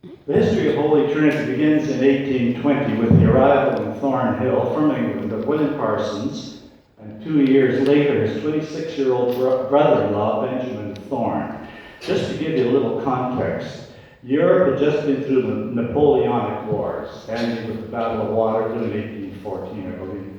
The history of Holy Trinity begins in 1820 with the arrival in Thornhill from England of William Parsons, and 2 years later his 26-year-old brother-in-law, Benjamin Thorne. Just to give you a little context, Europe had just been through the Napoleonic Wars, ending with the Battle of Waterloo in 1814, I believe.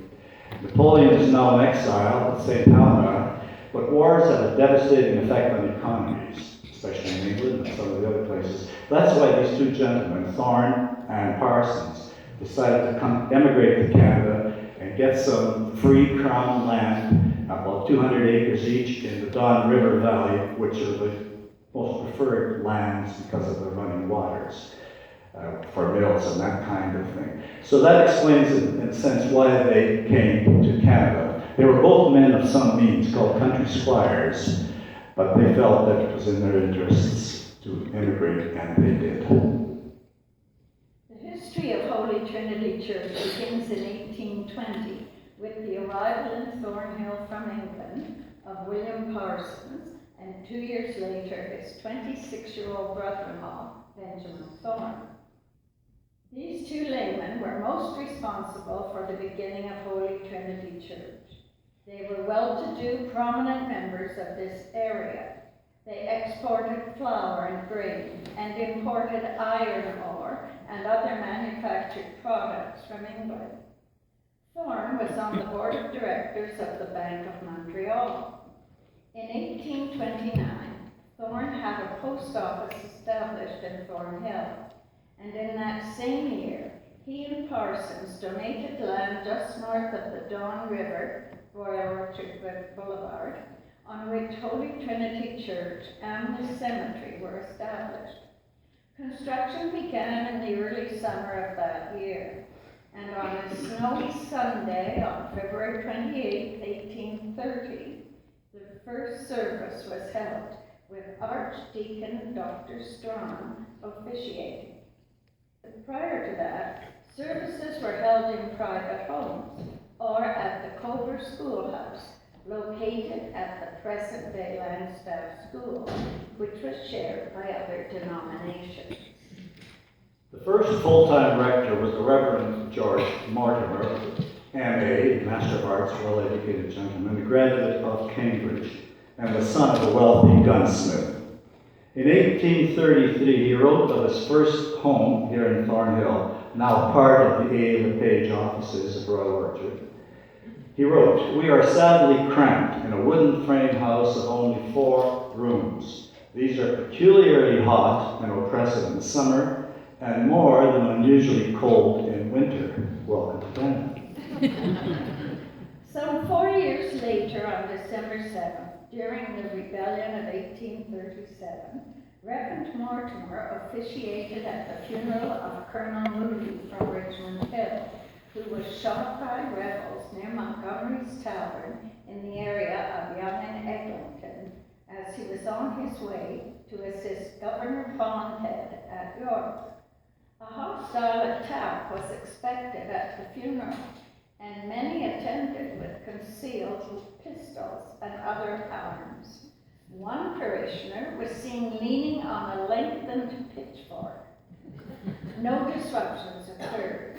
Napoleon is now in exile at St. Helena, but wars have a devastating effect on economies, especially in England and some of the other places. That's why these two gentlemen, Thorne and Parsons, decided to emigrate to Canada and get some free crown land, about 200 acres each in the Don River Valley, which are the most preferred lands because of the running waters for mills and that kind of thing. So that explains, in a sense, why they came to Canada. They were both men of some means, called country squires, but they felt that it was in their interests to immigrate, and they did. The history of Holy Trinity Church begins in 1820 with the arrival in Thornhill from England of William Parsons, and 2 years later his 26-year-old brother-in-law, Benjamin Thorne. These two laymen were most responsible for the beginning of Holy Trinity Church. They were well-to-do, prominent members of this area. They exported flour and grain and imported iron ore and other manufactured products from England. Thorne was on the board of directors of the Bank of Montreal. In 1829, Thorne had a post office established in Thornhill, and in that same year, he and Parsons donated land just north of the Don River, Royal Orchard Boulevard, on which Holy Trinity Church and the cemetery were established. Construction began in the early summer of that year, and on a snowy Sunday on February 28, 1830, the first service was held, with Archdeacon Dr. Strong officiating. Prior to that, services were held in private homes or at the Cover Schoolhouse, located at the present-day Landstaff School, which was shared by other denominations. The first full-time rector was the Reverend George Mortimer, M.A., Master of Arts, well-educated gentleman, a graduate of Cambridge, and the son of a wealthy gunsmith. In 1833, he wrote of his first home here in Thornhill, now part of the A. LePage offices of Royal Orchard. He wrote, "We are sadly cramped in a wooden frame house of only 4 rooms. These are peculiarly hot and oppressive in summer, and more than unusually cold in winter. Welcome to Canada." Some 4 years later, on December 7th, during the rebellion of 1837, Reverend Mortimer officiated at the funeral of Colonel Moody from Richmond Hill, who was shot by rebels near Montgomery's Tavern in the area of Yonge and Eglinton as he was on his way to assist Governor Bondhead at York. A hostile attack was expected at the funeral, and many attended with concealed pistols and other arms. One parishioner was seen leaning on a lengthened pitchfork. No disruptions occurred.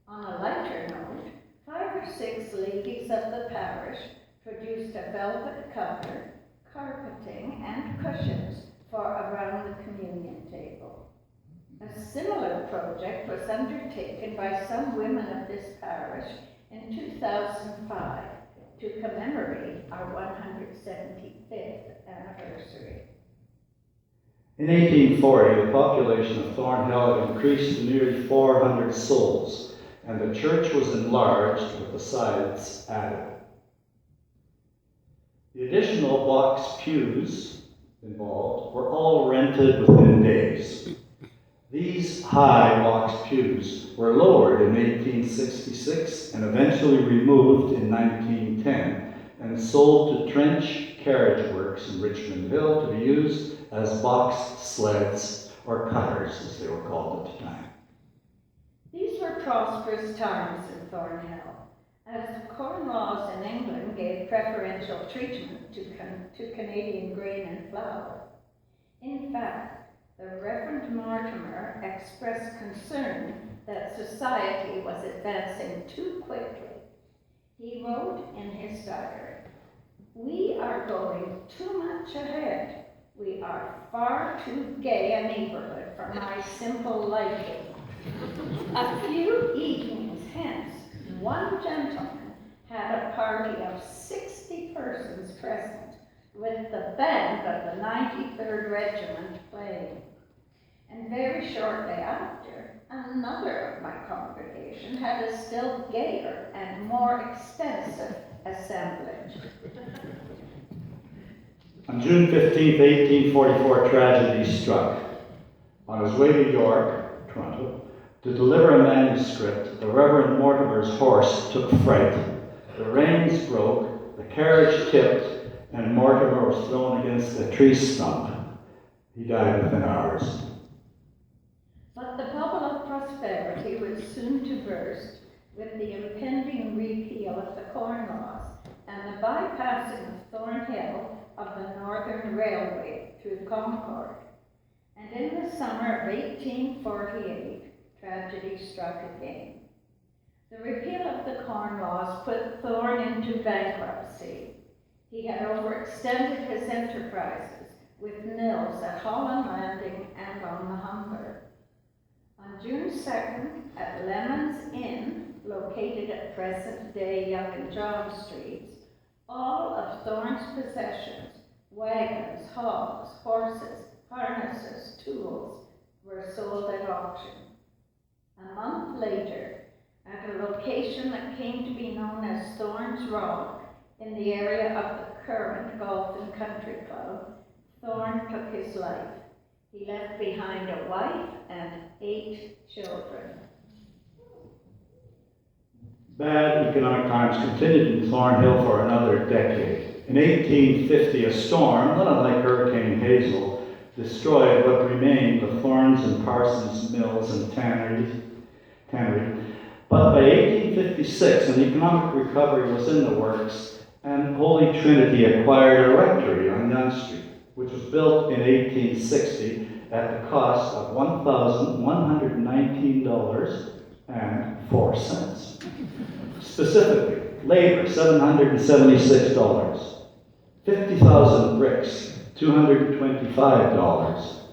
On a lighter note, 5 or 6 ladies of the parish produced a velvet cover, carpeting, and cushions for around the communion table. A similar project was undertaken by some women of this parish in 2005 to commemorate our 175th anniversary. In 1840, the population of Thornhill had increased to nearly 400 souls, and the church was enlarged with the sides added. The additional box pews involved were all rented within days. These high box pews were lowered in 1866 and eventually removed in 1910 and sold to Trench Carriage Works in Richmond Hill to be used as box sleds, or cutters as they were called at the time. These were prosperous times in Thornhill, as the corn laws in England gave preferential treatment to Canadian grain and flour. In fact, the Reverend Mortimer expressed concern that society was advancing too quickly. He wrote in his diary, "We are going too much ahead. We are far too gay a neighborhood for my simple liking." A few evenings hence, one gentleman had a party of 60 persons present, with the band of the 93rd Regiment playing. And very shortly after, another of my congregation had a still gayer and more extensive assemblage. On June 15, 1844, tragedy struck. On his way to York, Toronto, to deliver a manuscript, the Reverend Mortimer's horse took fright. The reins broke, the carriage tipped, and Mortimer was thrown against a tree stump. He died within hours. But the bubble of prosperity was soon to burst with the impending repeal of the Corn Laws and the bypassing of Thornhill of the Northern Railway through Concord. And in the summer of 1848, tragedy struck again. The repeal of the Corn Laws put Thorne into bankruptcy. He had overextended his enterprises with mills at Holland Landing and on the Humber. On June 2nd, at Lemon's Inn, located at present-day Young and John Streets, all of Thorne's possessions, wagons, hogs, horses, harnesses, tools, were sold at auction. A month later, at a location that came to be known as Thorne's Rock, in the area of the current Golf and Country Club, Thorne took his life. He left behind a wife and 8 children. Bad economic times continued in Thornhill for another decade. In 1850, a storm, not unlike Hurricane Hazel, destroyed what remained of Thorne's and Parsons mills and tannery. But by 1856, an economic recovery was in the works, and Holy Trinity acquired a rectory on Yonge Street, which was built in 1860 at the cost of $1,119.04. Specifically, labor, $776, 50,000 bricks, $225,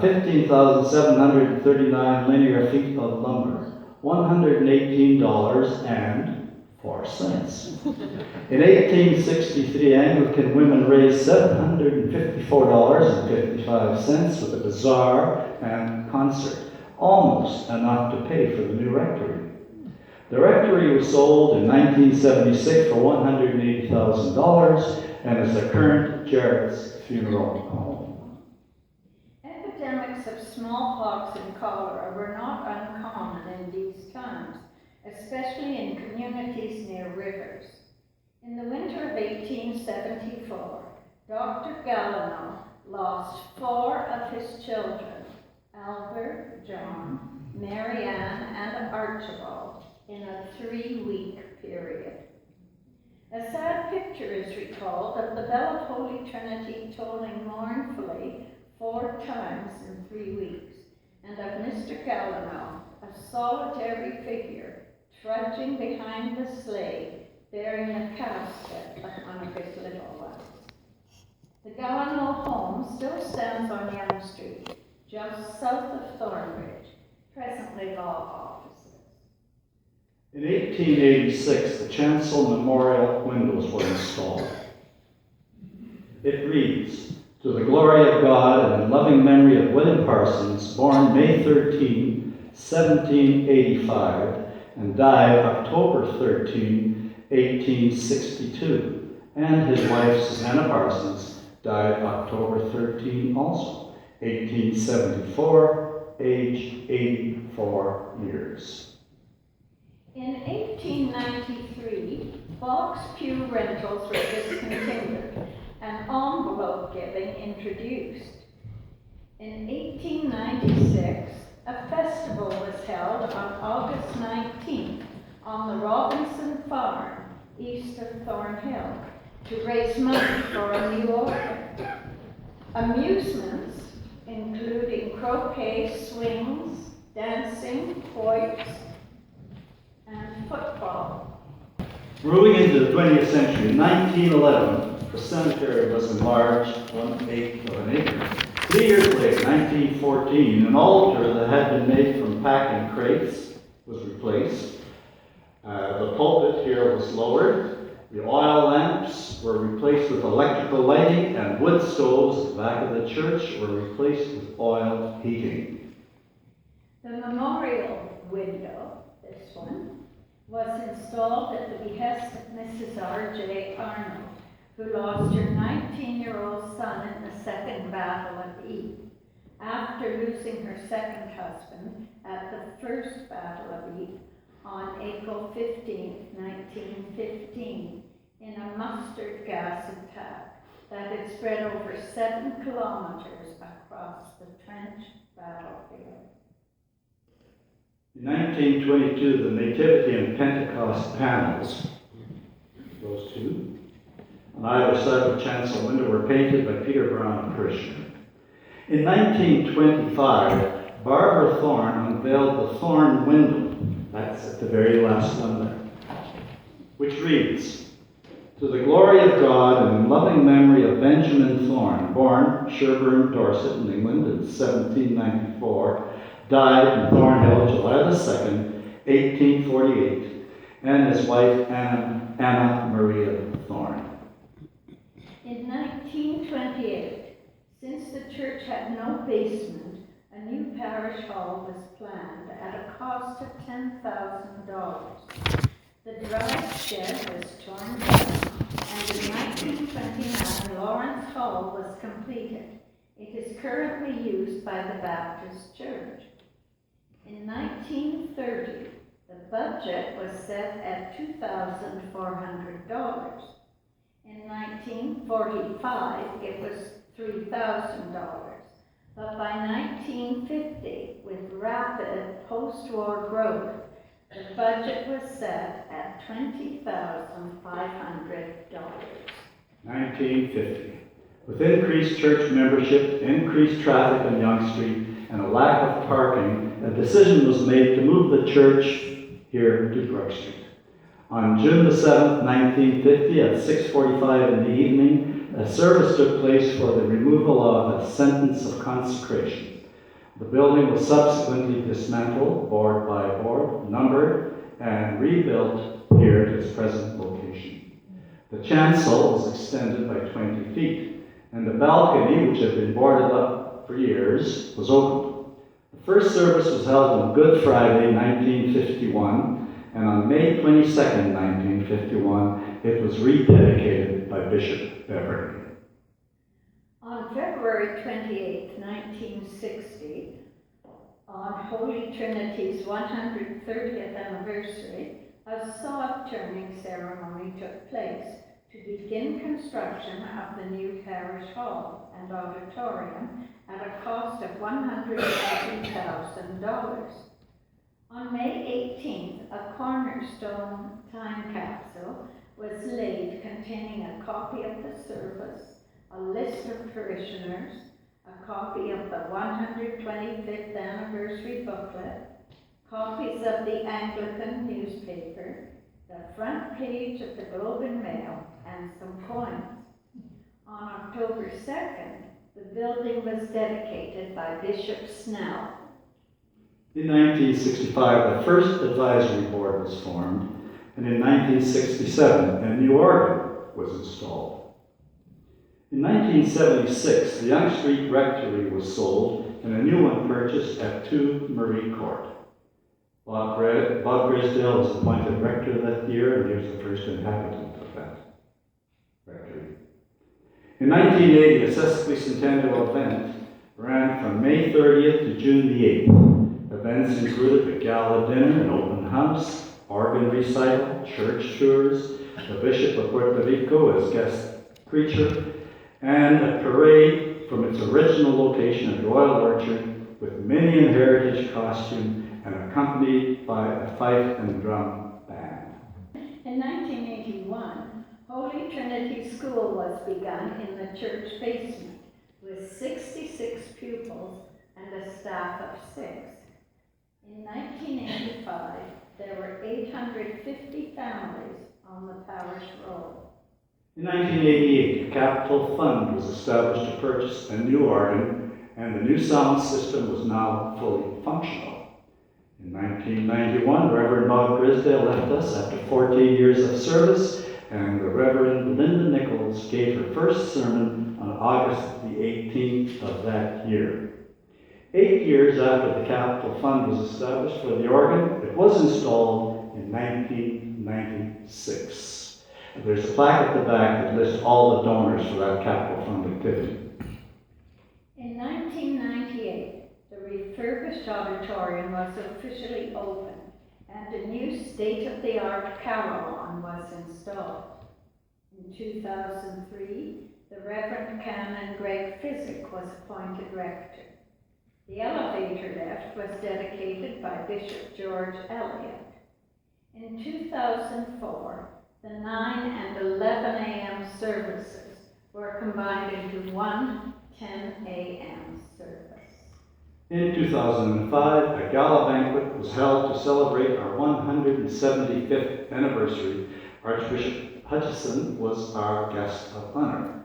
15,739 linear feet of lumber, $118.04. In 1863, Anglican women raised $754.55 with a bazaar and concert, almost enough to pay for the new rectory. The rectory was sold in 1976 for $180,000 and is the current Jarrett's funeral home. Epidemics of smallpox and cholera were not uncommon in these times, especially in communities near rivers. In the winter of 1874, Dr. Gallino lost 4 of his children, Albert, John, Mary Ann, and Archibald, in a 3-week period. A sad picture is recalled of the bell of Holy Trinity tolling mournfully 4 times in 3 weeks, and of Mr. Gallino, a solitary figure, trudging behind the sleigh, bearing the casket of one of his little ones. The Gallino home still stands on Yonge Street, just south of Thornbridge, presently law offices. In 1886, the chancel memorial windows were installed. It reads, "To the glory of God and in loving memory of William Parsons, born May 13, 1785, and died October 13, 1862, and his wife Susanna Parsons died October 13 also, 1874, aged 84 years. In 1893, box pew rentals were discontinued and envelope giving introduced. In 1896, a festival was held on August 19th on the Robinson Farm, east of Thornhill, to raise money for a new organ. Amusements including croquet, swings, dancing, quoits, and football. Moving into the 20th century, in 1911, the cemetery was enlarged 1/8 of an acre. 3 years later, 1914, an altar that had been made from packing crates was replaced. The pulpit here was lowered. The oil lamps were replaced with electrical lighting, and wood stoves at the back of the church were replaced with oil heating. The memorial window, this one, was installed at the behest of Mrs. R.J. Arnold, who lost her 19-year-old son in the Second Battle of Ypres, after losing her second husband at the First Battle of Ypres on April 15, 1915, in a mustard gas attack that had spread over 7 kilometers across the trench battlefield. In 1922, the Nativity and Pentecost panels, those two, on either side of the chancel window were painted by Peter Brown, a parishioner. In 1925, Barbara Thorne unveiled the Thorne window. That's at the very last one there, which reads, "To the glory of God and in loving memory of Benjamin Thorne, born Sherburne, Dorset, in England in 1794, died in Thornhill, July the 2nd, 1848, and his wife Anna Maria Thorne." In 1928, since the church had no basement, a new parish hall was planned at a cost of $10,000. The drive shed was torn down, and in 1929, Lawrence Hall was completed. It is currently used by the Baptist Church. In 1930, the budget was set at $2,400. In 1945, it was $3,000. But by 1950, with rapid post-war growth, the budget was set at $20,500. 1950. With increased church membership, increased traffic on Yonge Street, and a lack of parking, a decision was made to move the church here to Brook Street. On June the 7th, 1950, at 6:45 in the evening, a service took place for the removal of a sentence of consecration. The building was subsequently dismantled, board by board, numbered, and rebuilt here at its present location. The chancel was extended by 20 feet, and the balcony, which had been boarded up for years, was opened. The first service was held on Good Friday, 1951, and on May 22nd, 1951, it was rededicated by Bishop Beverly. On February 28, 1960, on Holy Trinity's 130th anniversary, a sod-turning ceremony took place to begin construction of the new parish hall and auditorium at a cost of $180,000. On May 18th, a cornerstone time capsule was laid containing a copy of the service, a list of parishioners, a copy of the 125th anniversary booklet, copies of the Anglican newspaper, the front page of the Globe and Mail, and some coins. On October 2nd, the building was dedicated by Bishop Snell. In 1965, the first advisory board was formed, and in 1967, a new organ was installed. In 1976, the Yonge Street Rectory was sold and a new one purchased at 2 Marie Court. Bob Grisdale was appointed rector that year, and he was the first inhabitant of that rectory. In 1980, a sesquicentennial event ran from May 30th to June the 8th. Events included a gala dinner, an open house, organ recital, church tours, the Bishop of Puerto Rico as guest preacher, and a parade from its original location at Royal Orchard with Minion heritage costume and accompanied by a fife and drum band. In 1981, Holy Trinity School was begun in the church basement with 66 pupils 850 families on the parish roll. In 1988, a capital fund was established to purchase a new organ, and the new sound system was now fully functional. In 1991, Reverend Bob Grisdale left us after 14 years of service, and the Reverend Linda Nichols gave her first sermon on August the 18th of that year. 8 years after the capital fund was established for the organ, it was installed in 1996. There's a plaque at the back that lists all the donors for that capital fund activity. In 1998, the refurbished auditorium was officially opened and a new state-of-the-art carillon was installed. In 2003, the Reverend Canon Greg Stecyk was appointed rector. The elevator lift was dedicated by Bishop George Elliott. In 2004, the 9 and 11 a.m. services were combined into one 10 a.m. service. In 2005, a gala banquet was held to celebrate our 175th anniversary. Archbishop Hutchison was our guest of honor.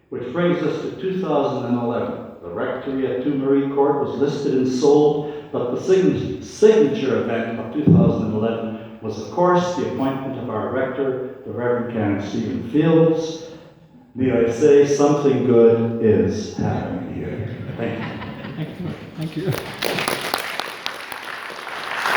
Which brings us to 2011. The rectory at 2 Marie Court was listed and sold, but the signature event of 2011 was, of course, the appointment of our rector, the Reverend Canon Stephen Fields. May I say, something good is happening here. Thank you. Thank you.